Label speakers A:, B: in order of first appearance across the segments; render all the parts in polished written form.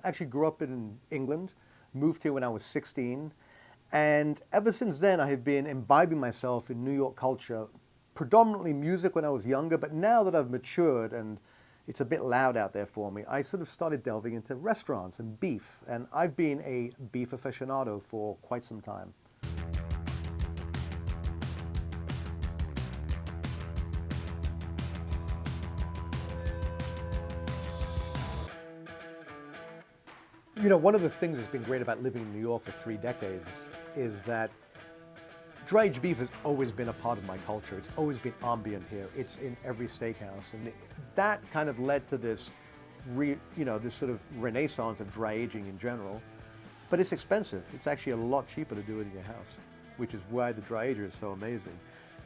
A: actually grew up in England, moved here when I was 16, and ever since then I have been imbibing myself in New York culture, predominantly music when I was younger, but now that I've matured and it's a bit loud out there for me, I sort of started delving into restaurants and beef, and I've been a beef aficionado for quite some time. You know, one of the things that's been great about living in New York for 3 decades is that dry-aged beef has always been a part of my culture. It's always been ambient here. It's in every steakhouse. And that kind of led to this, this sort of renaissance of dry aging in general. But it's expensive. It's actually a lot cheaper to do it in your house, which is why the dry ager is so amazing.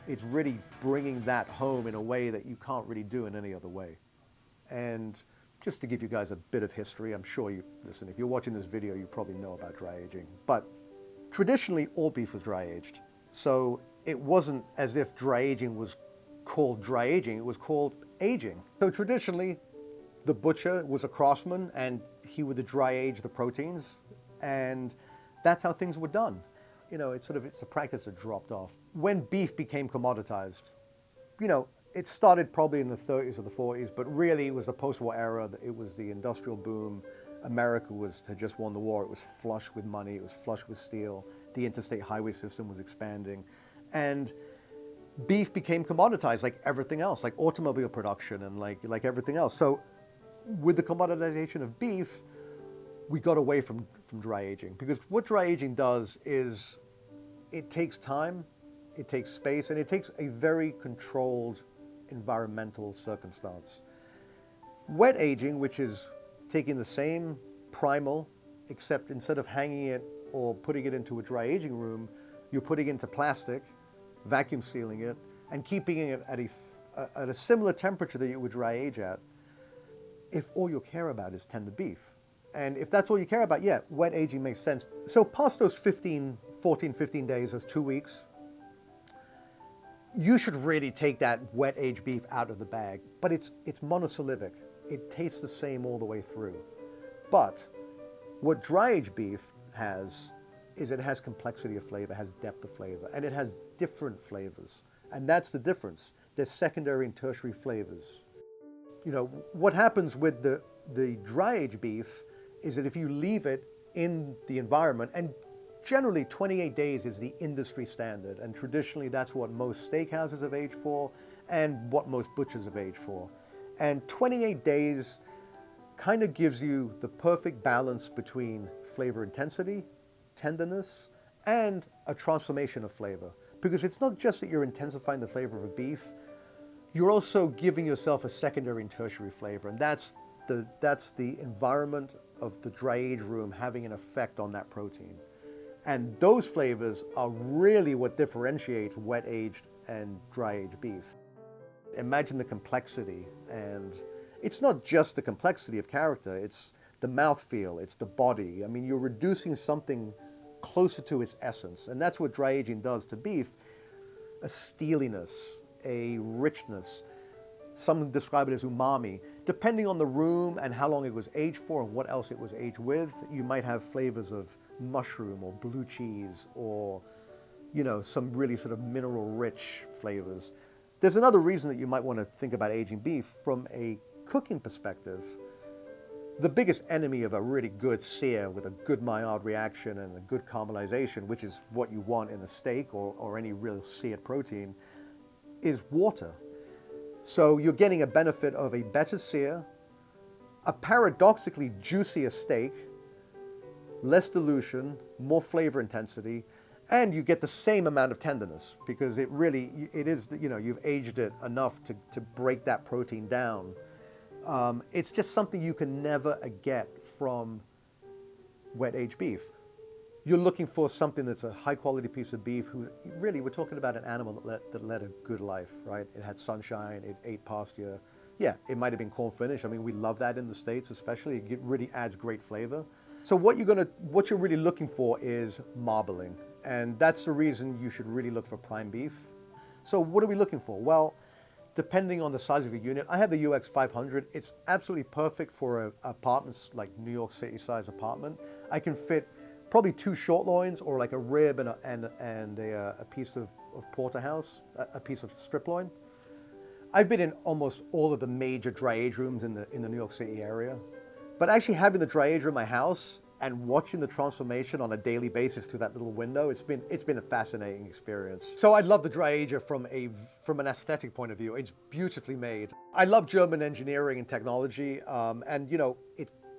A: It's really bringing that home in a way that you can't really do in any other way. And just to give you guys a bit of history, I'm sure listen, if you're watching this video, you probably know about dry aging. But traditionally, all beef was dry aged. So it wasn't as if dry aging was called dry aging, it was called aging. So traditionally, the butcher was a craftsman and he would dry age the proteins, and that's how things were done. You know, it's a practice that dropped off. When beef became commoditized, it started probably in the 30s or the 40s, but really it was the post-war era. It was the industrial boom. America had just won the war. It was flush with money. It was flush with steel. The interstate highway system was expanding. And beef became commoditized like everything else, like automobile production and like everything else. So with the commoditization of beef, we got away from dry aging, because what dry aging does is it takes time, it takes space, and it takes a very controlled environmental circumstance. Wet aging, which is taking the same primal, except instead of hanging it or putting it into a dry aging room, you're putting it into plastic, vacuum sealing it, and keeping it at a similar temperature that you would dry age at, if all you care about is tender beef. And if that's all you care about, yeah, wet aging makes sense. So past those 15 days, those 2 weeks, you should really take that wet aged beef out of the bag. But it's monosyllabic. It tastes the same all the way through. But what dry aged beef has is it has complexity of flavor, has depth of flavor, and it has different flavors. And that's the difference. There's secondary and tertiary flavors. You know, what happens with the dry aged beef is that if you leave it in the environment, and generally 28 days is the industry standard, and traditionally that's what most steakhouses have aged for and what most butchers have aged for. And 28 days kind of gives you the perfect balance between flavor intensity, tenderness, and a transformation of flavor. Because it's not just that you're intensifying the flavor of a beef, you're also giving yourself a secondary and tertiary flavor, and that's the environment of the dry age room having an effect on that protein. And those flavors are really what differentiates wet aged and dry aged beef. Imagine the complexity, and it's not just the complexity of character, it's the mouthfeel, it's the body. I mean, you're reducing something closer to its essence, and that's what dry aging does to beef. A steeliness, a richness. Some describe it as umami. Depending on the room and how long it was aged for and what else it was aged with, you might have flavors of mushroom or blue cheese or, some really sort of mineral-rich flavors. There's another reason that you might want to think about aging beef from a cooking perspective. The biggest enemy of a really good sear with a good Maillard reaction and a good caramelization, which is what you want in a steak or any real seared protein, is water. So you're getting a benefit of a better sear, a paradoxically juicier steak, less dilution, more flavor intensity, and you get the same amount of tenderness, because it is, you've aged it enough to break that protein down. It's just something you can never get from wet aged beef. You're looking for something that's a high quality piece of beef we're talking about an animal that led a good life, right? It had sunshine, it ate pasture. Yeah, it might have been corn finished. I mean, we love that in the States especially. It really adds great flavor. So what you're really looking for is marbling. And that's the reason you should really look for prime beef. So what are we looking for? Well, depending on the size of your unit. I have the UX 500. It's absolutely perfect for apartments, like New York City size apartment. I can fit probably 2 short loins, or like a rib and a piece of porterhouse, a piece of strip loin. I've been in almost all of the major dry age rooms in the New York City area. But actually having the dry ager in my house and watching the transformation on a daily basis through that little window, it's been a fascinating experience. So I love the DRYAGER from an aesthetic point of view. It's beautifully made. I love German engineering and technology, and you know,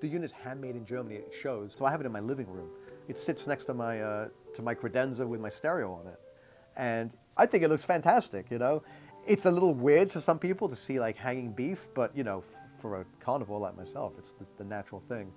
A: the unit's handmade in Germany. It shows. So I have it in my living room. It sits next to my credenza with my stereo on it, and I think it looks fantastic. You know, it's a little weird for some people to see like hanging beef, but you know, for a carnivore like myself, it's the natural thing.